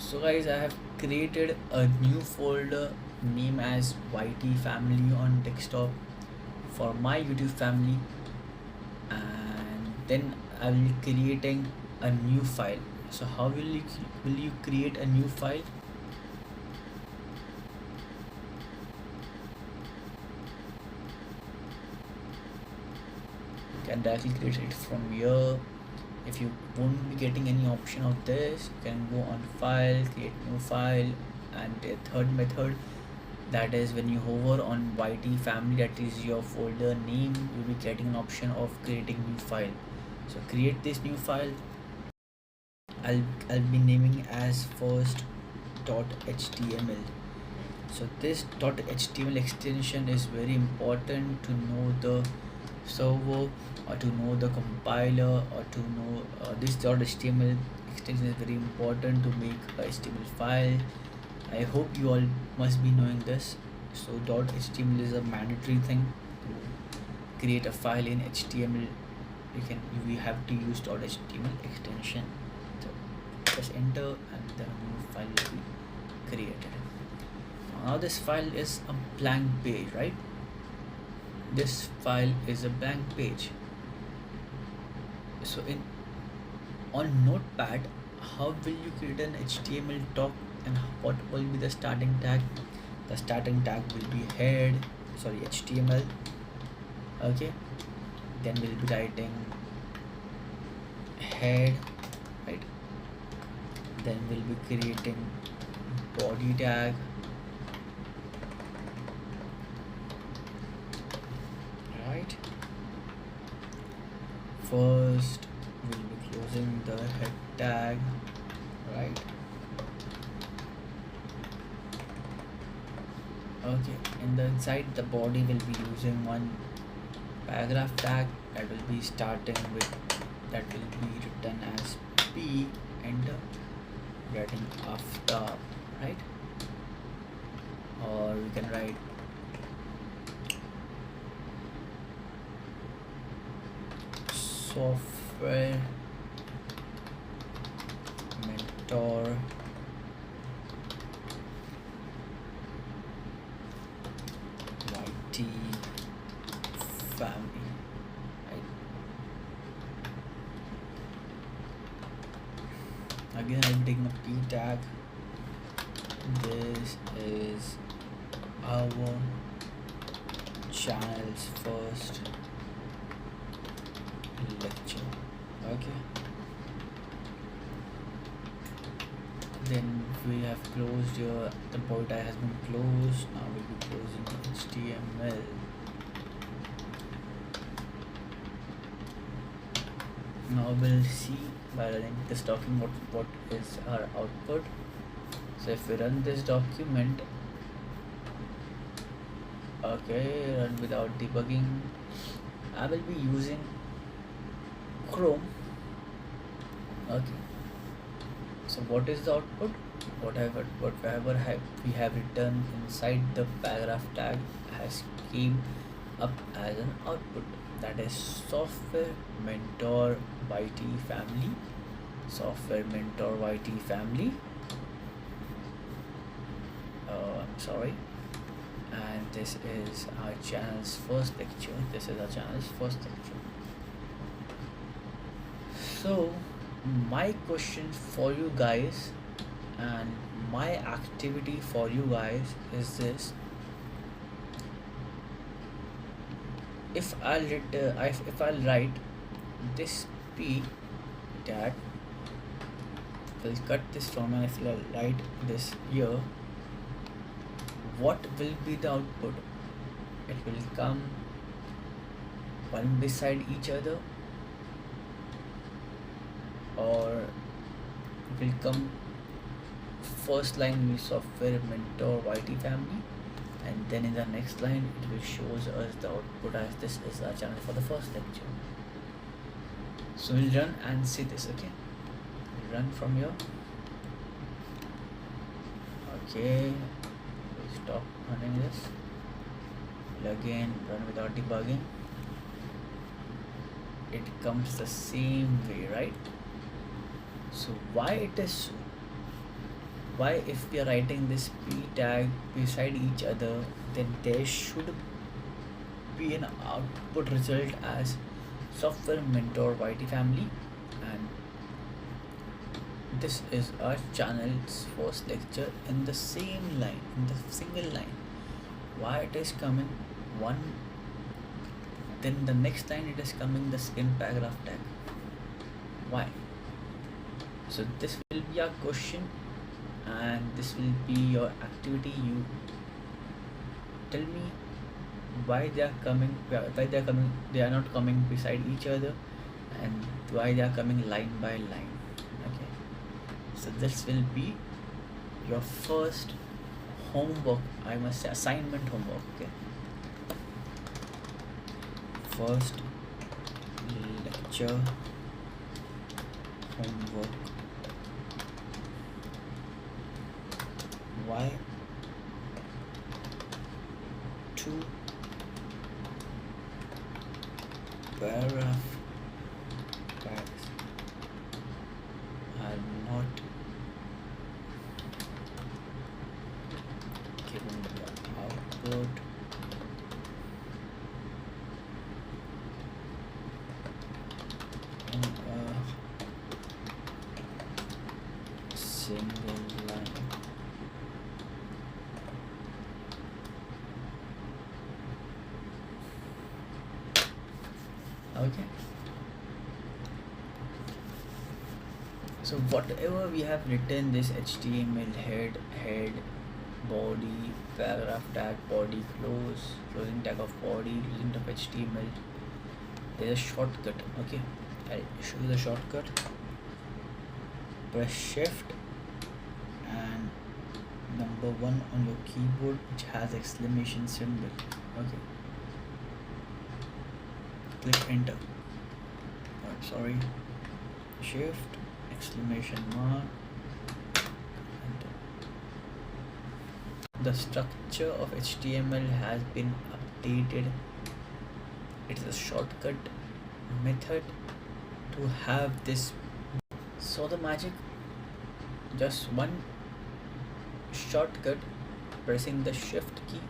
So guys, I have created a new folder name as YT family on desktop for my YouTube family, and then I will be creating a new file. So how will you create a new file? You can directly create it from here. If you won't be getting any option of this, you can go on file, create new file, and the third method, that is when you hover on YT family, that is your folder name, you'll be getting an option of creating new file. So create this new file. I'll be naming as first .html. So this .html extension is very important to know the server, or to know the compiler, or to know this .html extension is very important to make a HTML file. I hope you all must be knowing this. So .html is a mandatory thing to create a file in HTML. We have to use .html extension. So press enter and the new file will be created. Now this file is a blank page, right? This file is a blank page. So on Notepad, how will you create an HTML doc, and what will be the starting tag? The starting tag will be HTML. Okay, then we'll be writing head, right? Then we'll be creating body tag, right? First we'll be closing the head tag, right? Okay, in the inside the body will be using one paragraph tag that will be starting with, that will be written as P, enter, writing after, right? Or we can write software mentor YT family, right? Again, I'll be taking a P tag. This is our channel's first lecture. Okay, then we have closed your, the body tag has been closed. Now we'll be closing HTML. Now we'll see by running this document what is our output. So if we run this document, okay, run without debugging, I will be using Chrome. Okay, so what is the output? Whatever we have written inside the paragraph tag has came up as an output, that is software mentor YT family, software mentor YT family, sorry, and this is our channel's first lecture. So my question for you guys, and my activity for you guys is this: if I'll write this P tag, we'll cut this from, and if I'll write this here, what will be the output? It will come one beside each other, or it will come first line with software mentor YT family, and then in the next line it will shows us the output as this is our channel for the first lecture. So we'll run and see this. Okay, we'll run from here. Okay, we'll stop running this. We'll again run without debugging. It comes the same way, right? So why it is so? Why, if we are writing this p tag beside each other, then there should be an output result as software mentor YT family, and this is our channel's first lecture in the same line, in the single line. Why it is coming one, then the next line it is coming the second paragraph tag? Why? So this will be our question, and this will be your activity. You tell me why they are coming, they are not coming beside each other, and why they are coming line by line. Okay, so this will be your first homework, I must say assignment homework. Okay, first lecture homework. Why two paragraph tags are not given the output in a single line? Okay, so whatever we have written, this HTML head, body, paragraph tag, body, closing tag of body, closing tag of HTML, there's a shortcut. Okay, I'll show you the shortcut. Press shift and number 1 on your keyboard, which has exclamation symbol. Okay, click enter. Sorry, shift exclamation mark enter. The structure of HTML has been updated. It is a shortcut method to have this. So the magic, just one shortcut, pressing the shift key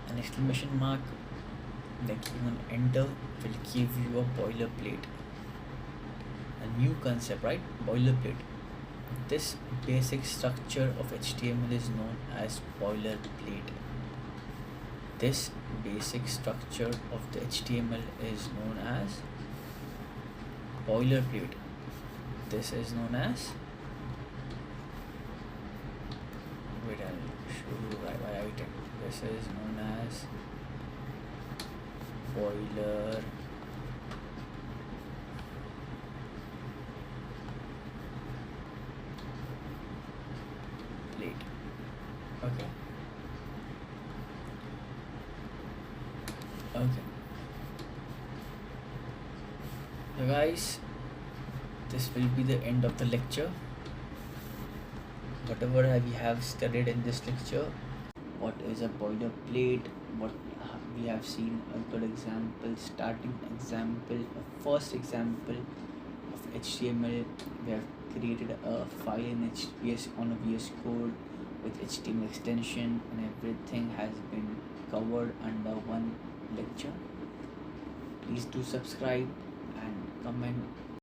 and exclamation mark, then clicking on enter will give you a boilerplate, a new concept, right? Boilerplate. This basic structure of HTML is known as boilerplate. This basic structure of the HTML is known as boilerplate. This is known as, wait, I'll show you why I write it. This is known as boilerplate. Okay. Okay. So guys, this will be the end of the lecture. Whatever we have studied in this lecture, what is a boilerplate, what we have seen a good example, starting example, a first example of HTML. We have created a file in on a VS Code with HTML extension, and everything has been covered under one lecture. Please do subscribe and comment